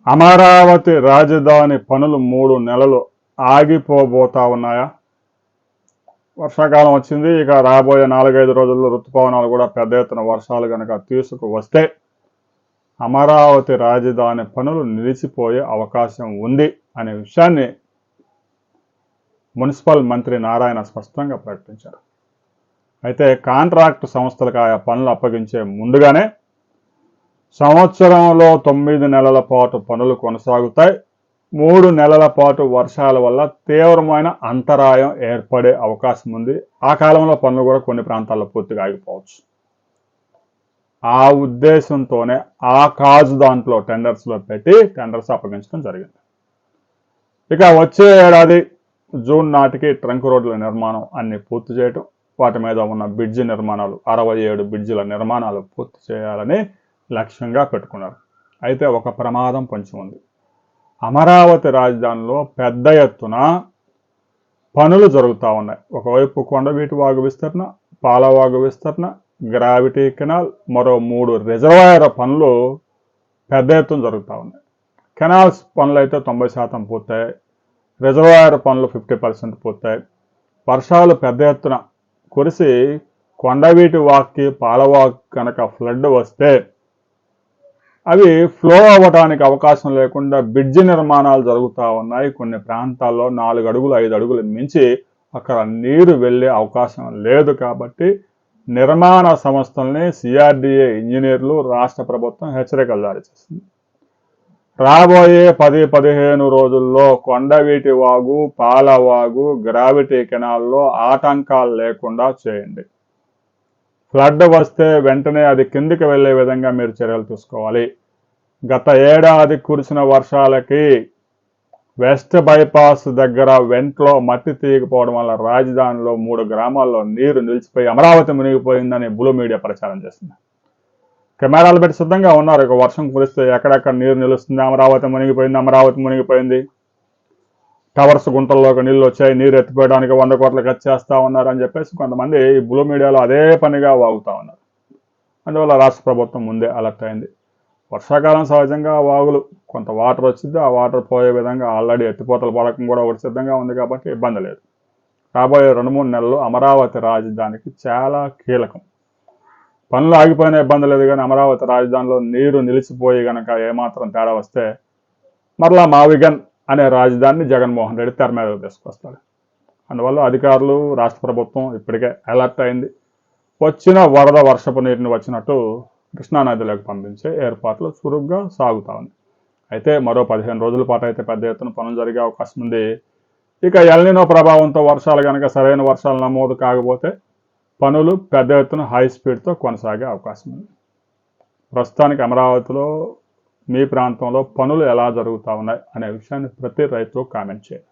అమరావతి రాజధాని పనులు 3 నెలలు ఆగిపోబోతా ఉన్నాయా? వర్షాకాలం వచ్చింది. ఇక రాబోయే 4-5 రోజుల్లో ఋతుపవనాలు కూడా పెద్ద ఎత్తున వర్షాలు కనుక తీసుకువస్తే అమరావతి రాజధాని పనులు నిలిచిపోయే అవకాశం ఉంది అనే విషయాన్ని మున్సిపల్ మంత్రి నారాయణ స్పష్టంగా ప్రకటించారు. అయితే కాంట్రాక్ట్ సంస్థలకు ఆయా పనులు అప్పగించే ముందుగానే సంవత్సరంలో 9 నెలల పాటు పనులు కొనసాగుతాయి. 3 నెలల పాటు వర్షాల వల్ల తీవ్రమైన అంతరాయం ఏర్పడే అవకాశం ఉంది. ఆ కాలంలో పనులు కూడా కొన్ని ప్రాంతాల్లో పూర్తిగా ఆగిపోవచ్చు. ఆ ఉద్దేశంతోనే ఆ కాజు దాంట్లో టెండర్స్లో పెట్టి టెండర్స్ అప్పగించడం జరిగింది. ఇక వచ్చే ఏడాది జూన్ నాటికి ట్రంక్ రోడ్ల నిర్మాణం అన్ని పూర్తి చేయటం, వాటి మీద ఉన్న బ్రిడ్జి నిర్మాణాలు 67 బ్రిడ్జిల నిర్మాణాలు పూర్తి చేయాలని లక్ష్యంగా పెట్టుకున్నారు. అయితే ఒక ప్రమాదం పొంచి ఉంది. అమరావతి రాజధానిలో పెద్ద ఎత్తున పనులు జరుగుతూ ఉన్నాయి. ఒకవైపు కొండవీటి వాగు విస్తరణ, పాలవాగు విస్తరణ, గ్రావిటీ కెనాల్, మరో 3 రిజర్వాయర్ పనులు పెద్ద ఎత్తున జరుగుతూ ఉన్నాయి. కెనాల్స్ పనులు అయితే 90% పూర్తయ్యాయి. రిజర్వాయర్ పనులు 50% పూర్తయ్యాయి. వర్షాలు పెద్ద ఎత్తున కురిసి కొండవీటి వాక్కి పాలవాగు కనుక ఫ్లడ్ వస్తే అవి ఫ్లో అవ్వడానికి అవకాశం లేకుండా బ్రిడ్జి నిర్మాణాలు జరుగుతూ ఉన్నాయి. కొన్ని ప్రాంతాల్లో 4 అడుగులు 5 అడుగులు మించి అక్కడ నీరు వెళ్ళే అవకాశం లేదు. కాబట్టి నిర్మాణ సంస్థల్ని సిఆర్డిఏ ఇంజనీర్లు రాష్ట్ర ప్రభుత్వం హెచ్చరికలు జారీ చేసింది. రాబోయే 10-15 రోజుల్లో కొండవీటి వాగు, పాలవాగు, గ్రావిటీ కెనాల్లో ఆటంకాలు లేకుండా చేయండి. ఫ్లడ్ వస్తే వెంటనే అది కిందికి వెళ్లే విధంగా మీరు చర్యలు తీసుకోవాలి. గత ఏడాది కురిసిన వర్షాలకి వెస్ట్ బైపాస్ దగ్గర వెంట్లో మట్టి తీయకపోవడం వల్ల రాజధానిలో 3 గ్రామాల్లో నీరు నిలిచిపోయి అమరావతి మునిగిపోయిందని బ్లూ మీడియా ప్రచారం చేస్తుంది. కెమెరాలు పెట్టి సిద్ధంగా ఉన్నారు. ఇక వర్షం కురిస్తే ఎక్కడెక్కడ నీరు నిలుస్తుంది, అమరావతి మునిగిపోయింది, టవర్స్ గుంటల్లోకి నీళ్ళు వచ్చాయి, నీరు ఎత్తిపోయడానికి 100 కోట్లు ఖర్చు చేస్తూ ఉన్నారు అని చెప్పేసి కొంతమంది ఈ బ్లూ మీడియాలో అదే పనిగా వాగుతూ ఉన్నారు. అందువల్ల రాష్ట్ర ప్రభుత్వం ముందే అలర్ట్ అయింది. వర్షాకాలం సహజంగా వాగులు కొంత వాటర్ వచ్చింది, ఆ వాటర్ పోయే విధంగా ఆల్రెడీ ఎత్తిపోతల పథకం కూడా ఒకటి సిద్ధంగా ఉంది కాబట్టి ఇబ్బంది లేదు. రాబోయే 2-3 నెలలు అమరావతి రాజధానికి చాలా కీలకం. పనులు ఆగిపోయిన ఇబ్బంది లేదు, కానీ అమరావతి రాజధానిలో నీరు నిలిచిపోయి కనుక ఏమాత్రం తేడా వస్తే మరలా మావిగన్ అనే రాజధానిని జగన్మోహన్ రెడ్డి తెర మీదకు తీసుకొస్తాడు. అందువల్ల అధికారులు, రాష్ట్ర ప్రభుత్వం ఇప్పటికే అలర్ట్ అయింది. వచ్చిన వరద వర్షపు నీటిని వచ్చినట్టు కృష్ణానదిలోకి పంపించే ఏర్పాట్లు చురుగ్గా సాగుతా ఉంది. అయితే మరో 15 రోజుల పాటు అయితే పెద్ద ఎత్తున పనులు జరిగే అవకాశం ఉంది. ఇక ఎల్నినో ప్రభావంతో వర్షాలు కనుక సరైన వర్షాలు నమోదు కాకపోతే పనులు పెద్ద ఎత్తున హై స్పీడ్తో కొనసాగే అవకాశం ఉంది. ప్రస్తుతానికి అమరావతిలో మీ ప్రాంతంలో పనులు ఎలా జరుగుతూ ఉన్నాయి అనే విషయాన్ని ప్రతి రైతు కామెంట్ చేయండి.